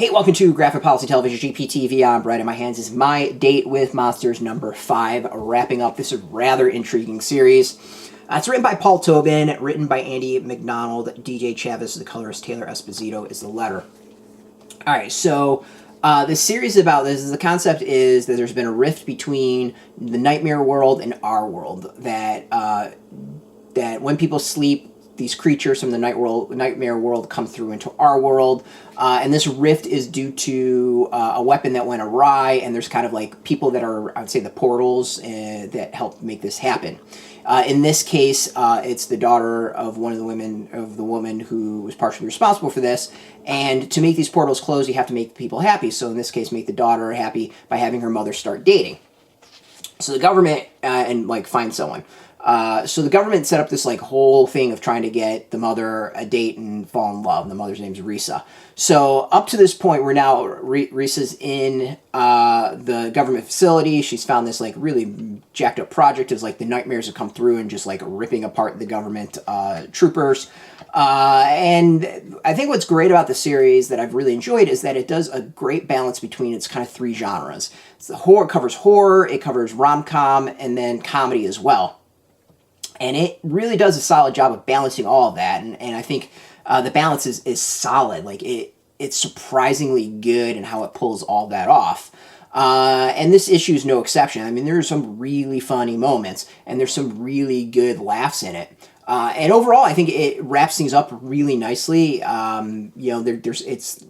Hey, welcome to Graphic Policy Television GPTV. I'm Brett. In my hands is My Date with Monsters number 5, wrapping up this rather intriguing series. It's written by Paul Tobin, written by Andy MacDonald, DJ Chavis, the colorist Taylor Esposito is the letter. Alright, so the series about this, the concept is that there's been a rift between the nightmare world and our world. That when people sleep, these creatures from the nightmare world come through into our world. And this rift is due to a weapon that went awry, and there's kind of like people that are, I would say, the portals that help make this happen. In this case, it's the daughter of one of the woman who was partially responsible for this. And to make these portals close, you have to make people happy. So in this case, make the daughter happy by having her mother start dating. So the government find someone. So the government set up this whole thing of trying to get the mother a date and fall in love. The mother's name's Risa. So up to this point, we're now Risa's in the government facility. She's found this really jacked up project as the nightmares have come through and just ripping apart the government troopers. And I think what's great about the series that I've really enjoyed is that it does a great balance between its kind of 3 genres. It's it covers horror, it covers rom-com, and then comedy as well. And it really does a solid job of balancing all of that. And I think the balance is solid. It's surprisingly good in how it pulls all that off. And this issue is no exception. I mean, there are some really funny moments, and there's some really good laughs in it. And overall, I think it wraps things up really nicely. It's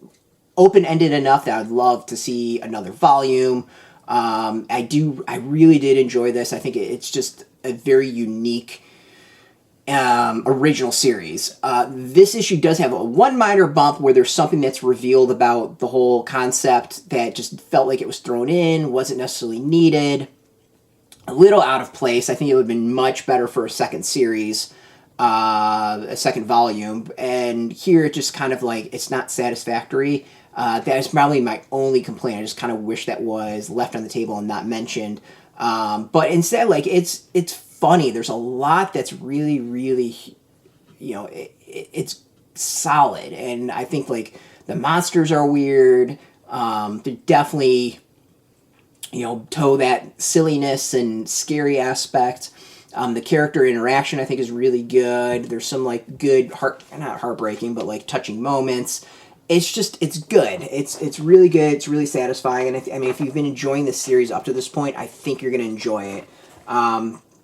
open-ended enough that I'd love to see another volume. I really did enjoy this. I think it's just a very unique original series. This issue does have one minor bump where there's something that's revealed about the whole concept that just felt like it was thrown in, wasn't necessarily needed, a little out of place. I think it would have been much better for a second series, a second volume, and here it just kind of it's not satisfactory. That is probably my only complaint. I just kind of wish that was left on the table and not mentioned. But instead, it's funny. There's a lot that's really, really, it's solid. And I think, the monsters are weird. They definitely, toe that silliness and scary aspect. The character interaction, I think, is really good. There's some, good, not heartbreaking, but, touching moments. It's good. It's really good. It's really satisfying. And I mean, if you've been enjoying this series up to this point, I think you're going to enjoy it.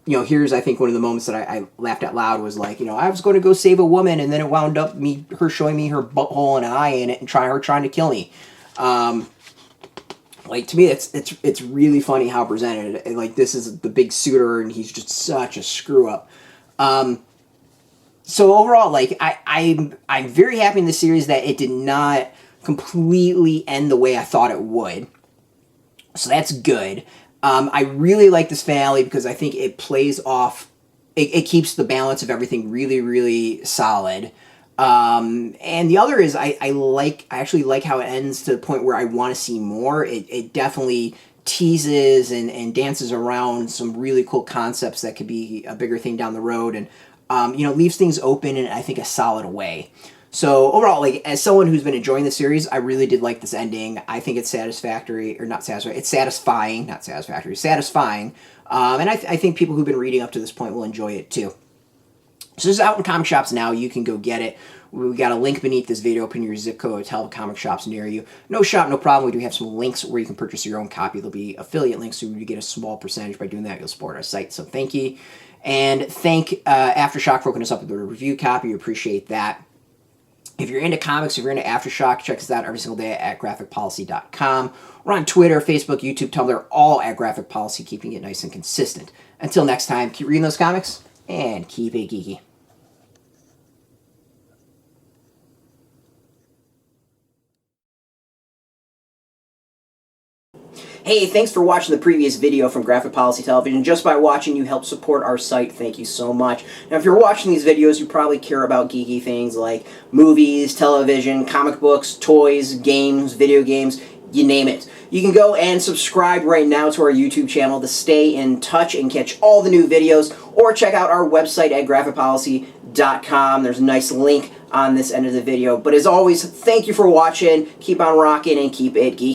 Here's, I think, one of the moments that I laughed out loud was I was going to go save a woman, and then it wound up her showing me her butthole and an eye in it and trying to kill me. To me, it's really funny how presented. This is the big suitor, and he's just such a screw up. So overall, I'm very happy in the series that it did not completely end the way I thought it would. So that's good. I really like this finale because I think it plays off, it keeps the balance of everything really, really solid. And the other is I actually like how it ends to the point where I want to see more. It definitely teases and dances around some really cool concepts that could be a bigger thing down the road, and leaves things open in, I think, a solid way. So overall, as someone who's been enjoying the series, I really did like this ending. I think it's satisfactory, or not satisfactory, it's satisfying, not satisfactory, satisfying. And I think people who've been reading up to this point will enjoy it too. So this is out in comic shops now. You can go get it. We've got a link beneath this video. Put in your zip code, tell comic shops near you. No shop, no problem. We do have some links where you can purchase your own copy. There'll be affiliate links, so you get a small percentage. By doing that, you'll support our site. So thank you. And thank AfterShock for hooking us up with a review copy. We appreciate that. If you're into comics, if you're into AfterShock, check us out every single day at graphicpolicy.com. We're on Twitter, Facebook, YouTube, Tumblr, all at Graphic Policy, keeping it nice and consistent. Until next time, keep reading those comics, and keep it geeky. Hey, thanks for watching the previous video from Graphic Policy Television. Just by watching, you help support our site. Thank you so much. Now, if you're watching these videos, you probably care about geeky things like movies, television, comic books, toys, games, video games, you name it. You can go and subscribe right now to our YouTube channel to stay in touch and catch all the new videos, or check out our website at graphicpolicy.com. There's a nice link on this end of the video. But as always, thank you for watching. Keep on rocking and keep it geeky.